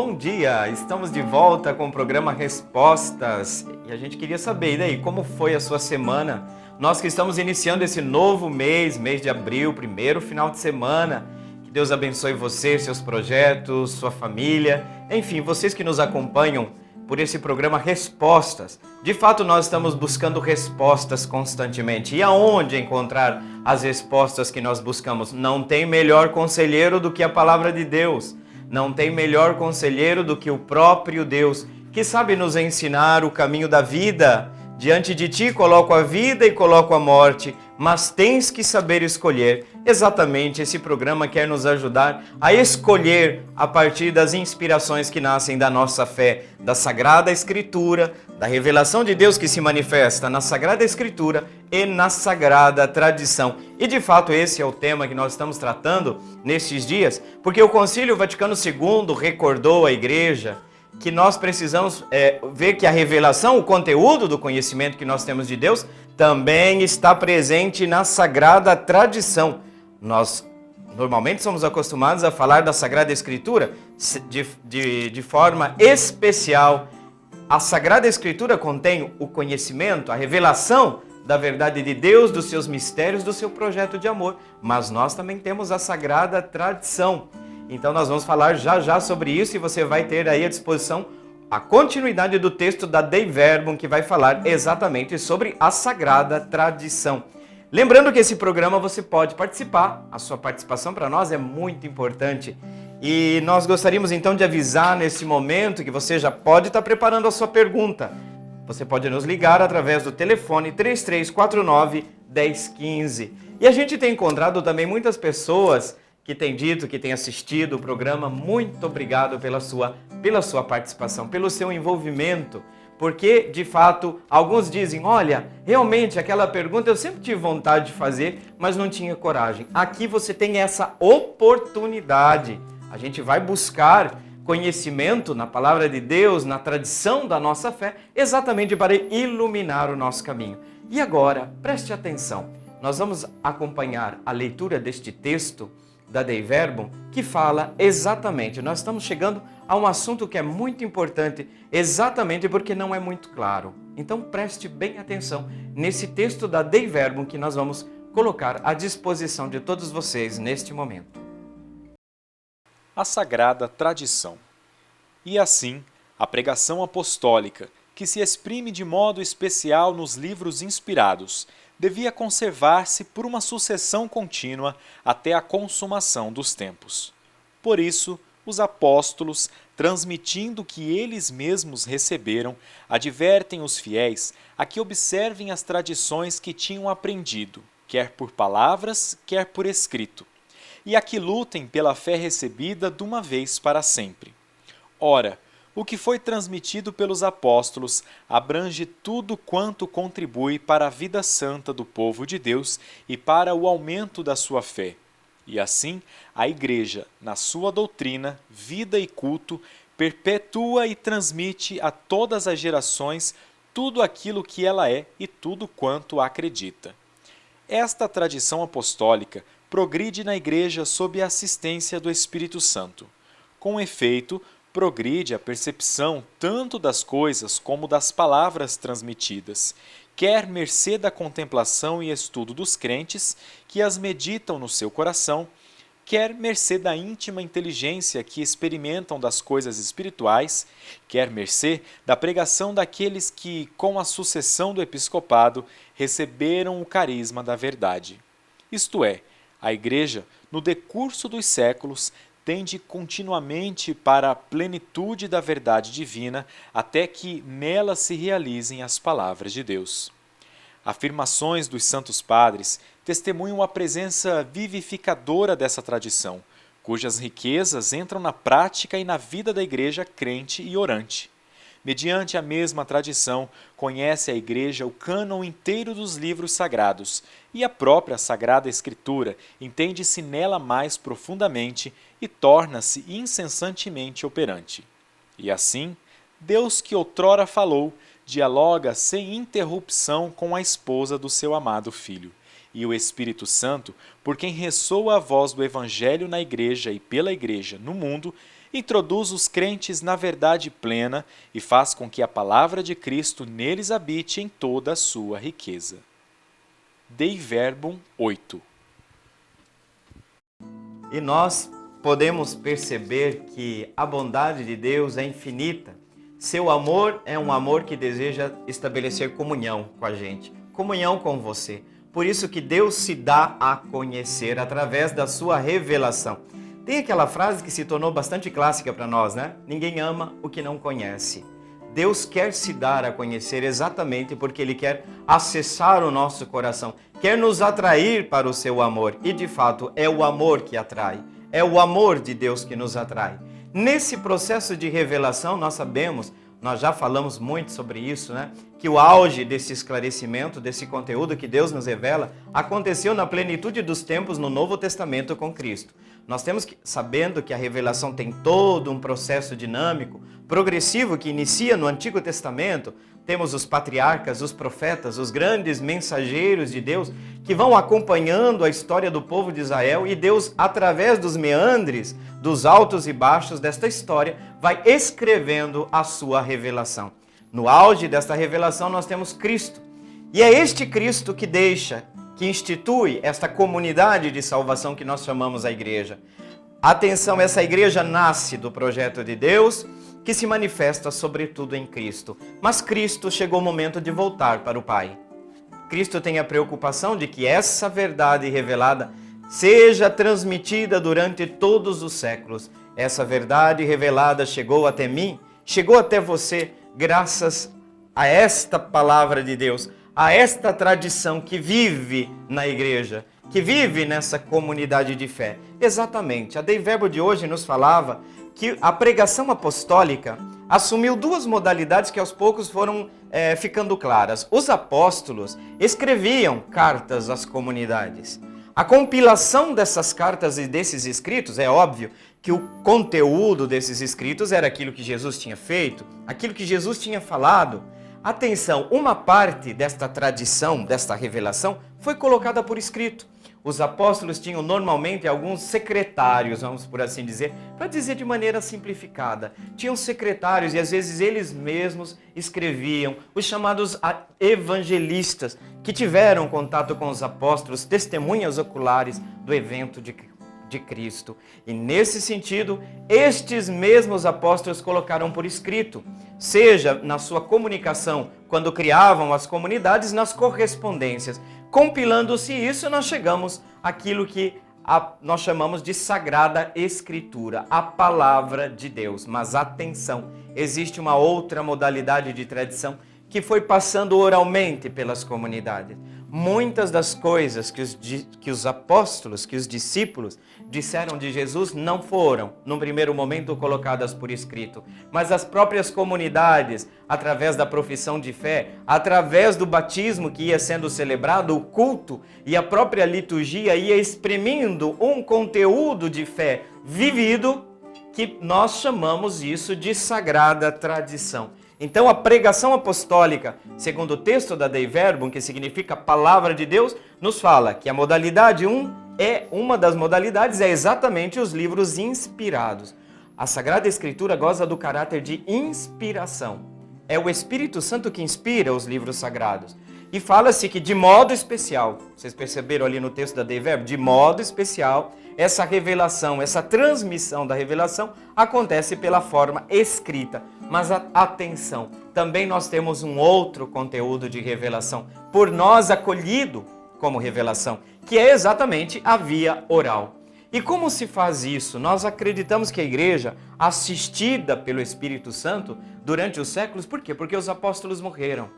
bom dia! Estamos de volta com o programa Respostas e a gente queria saber, e daí, como foi a sua semana? Nós que estamos iniciando esse novo mês de abril, primeiro final de semana, que Deus abençoe você, seus projetos, sua família, enfim, vocês que nos acompanham por esse programa Respostas. De fato, nós estamos buscando respostas constantemente. E aonde encontrar as respostas que nós buscamos? Não tem melhor conselheiro do que a palavra de Deus. Não tem melhor conselheiro do que o próprio Deus, que sabe nos ensinar o caminho da vida. Diante de ti coloco a vida e coloco a morte, mas tens que saber escolher. Exatamente, esse programa quer nos ajudar a escolher a partir das inspirações que nascem da nossa fé, da Sagrada Escritura, da revelação de Deus que se manifesta na Sagrada Escritura e na Sagrada Tradição. E de fato esse é o tema que nós estamos tratando nestes dias, porque o Concílio Vaticano II recordou à Igreja que nós precisamos ver que a revelação, o conteúdo do conhecimento que nós temos de Deus, também está presente na Sagrada Tradição. Nós normalmente somos acostumados a falar da Sagrada Escritura de forma especial. A Sagrada Escritura contém o conhecimento, a revelação da verdade de Deus, dos seus mistérios, do seu projeto de amor. Mas nós também temos a Sagrada Tradição. Então nós vamos falar já sobre isso e você vai ter aí à disposição a continuidade do texto da Dei Verbum, que vai falar exatamente sobre a Sagrada Tradição. Lembrando que esse programa você pode participar, a sua participação para nós é muito importante. E nós gostaríamos então de avisar nesse momento que você já pode estar preparando a sua pergunta. Você pode nos ligar através do telefone 3349-1015. E a gente tem encontrado também muitas pessoas que têm dito, que têm assistido o programa. Muito obrigado pela sua participação, pelo seu envolvimento. Porque, de fato, alguns dizem, olha, realmente aquela pergunta eu sempre tive vontade de fazer, mas não tinha coragem. Aqui você tem essa oportunidade. A gente vai buscar conhecimento na palavra de Deus, na tradição da nossa fé, exatamente para iluminar o nosso caminho. E agora, preste atenção, nós vamos acompanhar a leitura deste texto da Dei Verbum, que fala exatamente, nós estamos chegando a um assunto que é muito importante, exatamente porque não é muito claro. Então preste bem atenção nesse texto da Dei Verbum que nós vamos colocar à disposição de todos vocês neste momento. A Sagrada Tradição. E assim, a pregação apostólica, que se exprime de modo especial nos livros inspirados, devia conservar-se por uma sucessão contínua até a consumação dos tempos. Por isso, os apóstolos, transmitindo o que eles mesmos receberam, advertem os fiéis a que observem as tradições que tinham aprendido, quer por palavras, quer por escrito, e a que lutem pela fé recebida de uma vez para sempre. Ora, o que foi transmitido pelos apóstolos abrange tudo quanto contribui para a vida santa do povo de Deus e para o aumento da sua fé. E assim, a Igreja, na sua doutrina, vida e culto, perpetua e transmite a todas as gerações tudo aquilo que ela é e tudo quanto acredita. Esta tradição apostólica progride na Igreja sob a assistência do Espírito Santo. Com efeito, progride a percepção tanto das coisas como das palavras transmitidas, quer mercê da contemplação e estudo dos crentes, que as meditam no seu coração, quer mercê da íntima inteligência que experimentam das coisas espirituais, quer mercê da pregação daqueles que, com a sucessão do episcopado, receberam o carisma da verdade. Isto é, a Igreja, no decurso dos séculos, tende continuamente para a plenitude da verdade divina, até que nela se realizem as palavras de Deus. Afirmações dos Santos Padres testemunham a presença vivificadora dessa tradição, cujas riquezas entram na prática e na vida da Igreja crente e orante. Mediante a mesma tradição, conhece a Igreja o cânon inteiro dos livros sagrados, e a própria Sagrada Escritura entende-se nela mais profundamente e torna-se incessantemente operante. E assim, Deus que outrora falou, dialoga sem interrupção com a esposa do seu amado Filho, e o Espírito Santo, por quem ressoa a voz do Evangelho na Igreja e pela Igreja no mundo, introduz os crentes na verdade plena e faz com que a palavra de Cristo neles habite em toda a sua riqueza. Dei Verbum 8. E nós podemos perceber que a bondade de Deus é infinita. Seu amor é um amor que deseja estabelecer comunhão com a gente, comunhão com você. Por isso que Deus se dá a conhecer através da sua revelação. Tem aquela frase que se tornou bastante clássica para nós, né? Ninguém ama o que não conhece. Deus quer se dar a conhecer exatamente porque Ele quer acessar o nosso coração, quer nos atrair para o seu amor. E de fato é o amor que atrai, é o amor de Deus que nos atrai. Nesse processo de revelação nós sabemos, nós já falamos muito sobre isso, né? Que o auge desse esclarecimento, desse conteúdo que Deus nos revela, aconteceu na plenitude dos tempos no Novo Testamento com Cristo. Nós temos que, sabendo que a revelação tem todo um processo dinâmico, progressivo, que inicia no Antigo Testamento, temos os patriarcas, os profetas, os grandes mensageiros de Deus, que vão acompanhando a história do povo de Israel, e Deus, através dos meandres, dos altos e baixos desta história, vai escrevendo a sua revelação. No auge desta revelação nós temos Cristo. E é este Cristo que que institui esta comunidade de salvação que nós chamamos a igreja. Atenção, essa igreja nasce do projeto de Deus, que se manifesta sobretudo em Cristo. Mas Cristo chegou o momento de voltar para o Pai. Cristo tem a preocupação de que essa verdade revelada seja transmitida durante todos os séculos. Essa verdade revelada chegou até mim, chegou até você, graças a esta palavra de Deus, a esta tradição que vive na igreja, que vive nessa comunidade de fé. Exatamente, a Dei Verbo de hoje nos falava que a pregação apostólica assumiu duas modalidades que aos poucos foram ficando claras. Os apóstolos escreviam cartas às comunidades. A compilação dessas cartas e desses escritos, é óbvio que o conteúdo desses escritos era aquilo que Jesus tinha feito, aquilo que Jesus tinha falado. Atenção, uma parte desta tradição, desta revelação, foi colocada por escrito. Os apóstolos tinham normalmente alguns secretários, vamos por assim dizer, para dizer de maneira simplificada. Tinham secretários e às vezes eles mesmos escreviam, os chamados evangelistas, que tiveram contato com os apóstolos, testemunhas oculares do evento de Cristo. E nesse sentido, estes mesmos apóstolos colocaram por escrito, seja na sua comunicação, quando criavam as comunidades, nas correspondências. Compilando-se isso, nós chegamos àquilo que nós chamamos de Sagrada Escritura, a Palavra de Deus. Mas atenção, existe uma outra modalidade de tradição que foi passando oralmente pelas comunidades. Muitas das coisas que os apóstolos, que os discípulos disseram de Jesus não foram, num primeiro momento, colocadas por escrito, mas as próprias comunidades, através da profissão de fé, através do batismo que ia sendo celebrado, o culto e a própria liturgia ia exprimindo um conteúdo de fé vivido, que nós chamamos isso de sagrada tradição. Então a pregação apostólica, segundo o texto da Dei Verbum, que significa palavra de Deus, nos fala que a modalidade 1 uma das modalidades é exatamente os livros inspirados. A Sagrada Escritura goza do caráter de inspiração. É o Espírito Santo que inspira os livros sagrados. E fala-se que de modo especial, vocês perceberam ali no texto da Dei Verbum, de modo especial, essa revelação, essa transmissão da revelação acontece pela forma escrita. Mas atenção, também nós temos um outro conteúdo de revelação, por nós acolhido como revelação, que é exatamente a via oral. E como se faz isso? Nós acreditamos que a igreja, assistida pelo Espírito Santo durante os séculos, por quê? Porque os apóstolos morreram.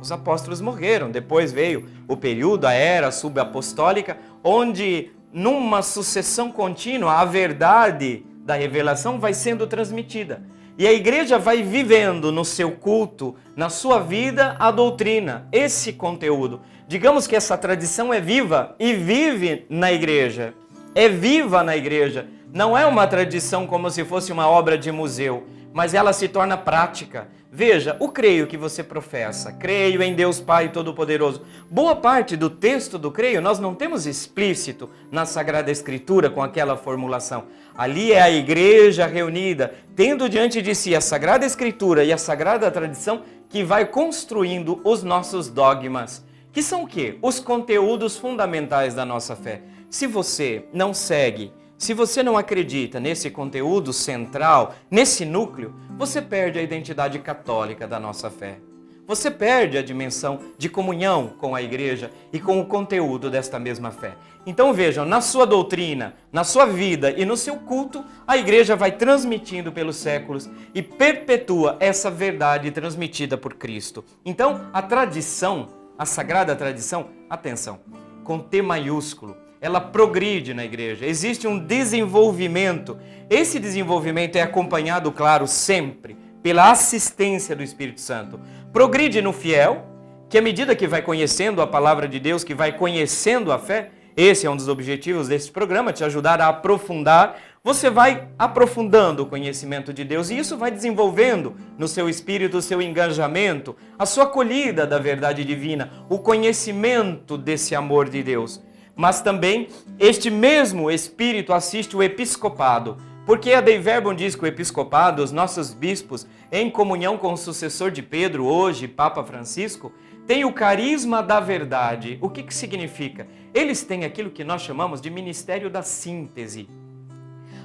Os apóstolos morreram, depois veio o período, a era subapostólica, onde numa sucessão contínua a verdade da revelação vai sendo transmitida. E a igreja vai vivendo no seu culto, na sua vida, a doutrina, esse conteúdo. Digamos que essa tradição é viva e vive na igreja. É viva na igreja. Não é uma tradição como se fosse uma obra de museu, mas ela se torna prática. Veja, o creio que você professa, creio em Deus Pai Todo-Poderoso. Boa parte do texto do creio nós não temos explícito na Sagrada Escritura com aquela formulação. Ali é a igreja reunida, tendo diante de si a Sagrada Escritura e a Sagrada Tradição, que vai construindo os nossos dogmas. Que são o quê? Os conteúdos fundamentais da nossa fé. Se você não segue, se você não acredita nesse conteúdo central, nesse núcleo, você perde a identidade católica da nossa fé. Você perde a dimensão de comunhão com a igreja e com o conteúdo desta mesma fé. Então vejam, na sua doutrina, na sua vida e no seu culto, a igreja vai transmitindo pelos séculos e perpetua essa verdade transmitida por Cristo. Então a tradição, a sagrada tradição, atenção, com T maiúsculo, ela progride na igreja, existe um desenvolvimento. Esse desenvolvimento é acompanhado, claro, sempre pela assistência do Espírito Santo. Progride no fiel, que à medida que vai conhecendo a palavra de Deus, que vai conhecendo a fé, esse é um dos objetivos desse programa, te ajudar a aprofundar. Você vai aprofundando o conhecimento de Deus e isso vai desenvolvendo no seu espírito o seu engajamento, a sua acolhida da verdade divina, o conhecimento desse amor de Deus. Mas também este mesmo Espírito assiste o episcopado, porque a Dei Verbum diz que o episcopado, os nossos bispos, em comunhão com o sucessor de Pedro, hoje Papa Francisco, tem o carisma da verdade. O que significa? Eles têm aquilo que nós chamamos de ministério da síntese.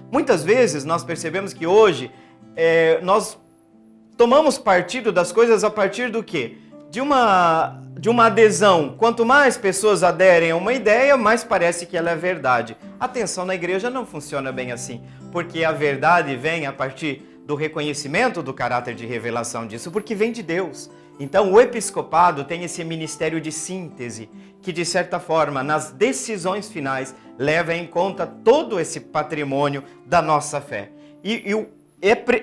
Muitas vezes nós percebemos que hoje nós tomamos partido das coisas a partir do quê? De uma adesão. Quanto mais pessoas aderem a uma ideia, mais parece que ela é verdade. Atenção, na igreja não funciona bem assim, porque a verdade vem a partir do reconhecimento do caráter de revelação disso, porque vem de Deus. Então o episcopado tem esse ministério de síntese, que de certa forma, nas decisões finais, leva em conta todo esse patrimônio da nossa fé.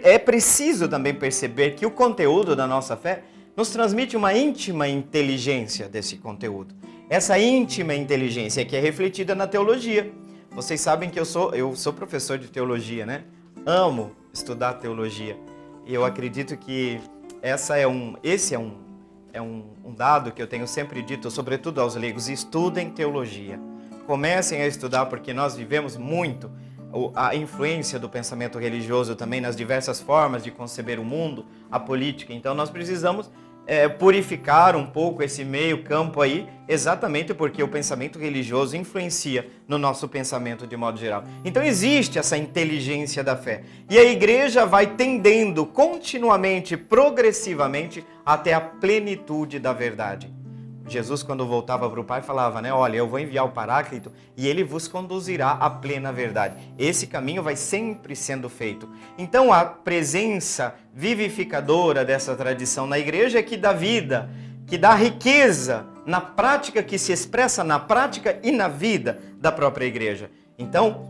É preciso também perceber que o conteúdo da nossa fé nos transmite uma íntima inteligência desse conteúdo. Essa íntima inteligência que é refletida na teologia. Vocês sabem que eu sou professor de teologia, né? Amo estudar teologia. E eu acredito que esse é um dado que eu tenho sempre dito, sobretudo aos leigos: estudem teologia. Comecem a estudar, porque nós vivemos muito a influência do pensamento religioso também nas diversas formas de conceber o mundo, a política. Então nós precisamos purificar um pouco esse meio campo aí, exatamente porque o pensamento religioso influencia no nosso pensamento de modo geral. Então existe essa inteligência da fé. E a igreja vai tendendo continuamente, progressivamente, até a plenitude da verdade. Jesus, quando voltava para o Pai, falava, né? Olha, eu vou enviar o Paráclito e ele vos conduzirá à plena verdade. Esse caminho vai sempre sendo feito. Então, a presença vivificadora dessa tradição na igreja é que dá vida, que dá riqueza na prática, que se expressa na prática e na vida da própria igreja. Então,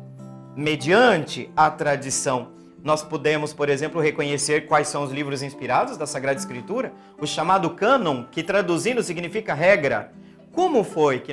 mediante a tradição, nós podemos, por exemplo, reconhecer quais são os livros inspirados da Sagrada Escritura, o chamado cânon, que traduzindo significa regra. Como foi que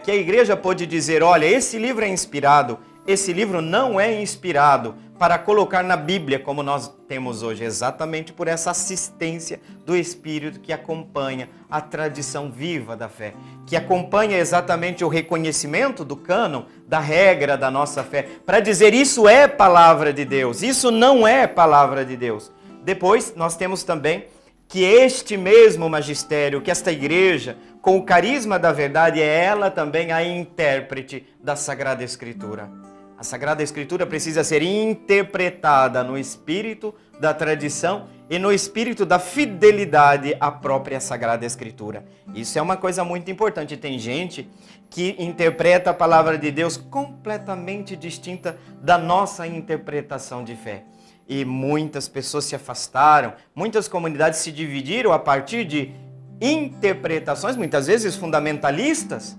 que a igreja pôde dizer, olha, esse livro é inspirado, esse livro não é inspirado, para colocar na Bíblia como nós temos hoje, exatamente por essa assistência do Espírito que acompanha a tradição viva da fé, que acompanha exatamente o reconhecimento do cânon, da regra da nossa fé, para dizer isso é palavra de Deus, isso não é palavra de Deus. Depois nós temos também que este mesmo magistério, que esta igreja, com o carisma da verdade, é ela também a intérprete da Sagrada Escritura. A Sagrada Escritura precisa ser interpretada no espírito da tradição e no espírito da fidelidade à própria Sagrada Escritura. Isso é uma coisa muito importante. Tem gente que interpreta a palavra de Deus completamente distinta da nossa interpretação de fé. E muitas pessoas se afastaram, muitas comunidades se dividiram a partir de interpretações, muitas vezes fundamentalistas,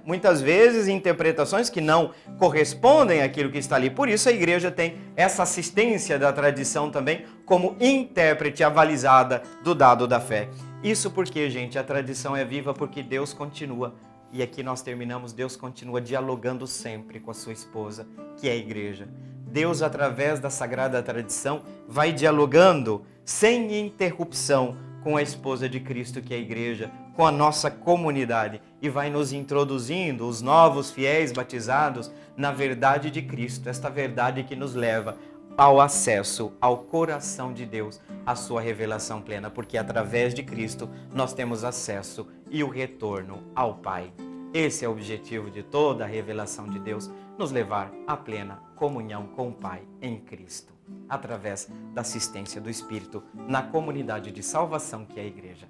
muitas vezes interpretações que não correspondem àquilo que está ali. Por isso a igreja tem essa assistência da tradição também como intérprete avalizada do dado da fé. Isso porque, gente, a tradição é viva porque Deus continua. E aqui nós terminamos, Deus continua dialogando sempre com a sua esposa, que é a igreja. Deus, através da sagrada tradição, vai dialogando sem interrupção com a esposa de Cristo, que é a igreja, com a nossa comunidade, e vai nos introduzindo, os novos fiéis batizados, na verdade de Cristo, esta verdade que nos leva ao acesso ao coração de Deus, à sua revelação plena, porque através de Cristo nós temos acesso e o retorno ao Pai. Esse é o objetivo de toda a revelação de Deus, nos levar à plena comunhão com o Pai em Cristo, através da assistência do Espírito na comunidade de salvação que é a igreja.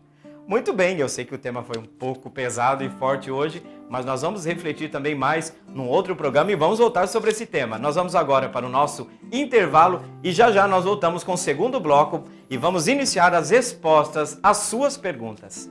Muito bem, eu sei que o tema foi um pouco pesado e forte hoje, mas nós vamos refletir também mais num outro programa e vamos voltar sobre esse tema. Nós vamos agora para o nosso intervalo e já já nós voltamos com o segundo bloco e vamos iniciar as respostas às suas perguntas.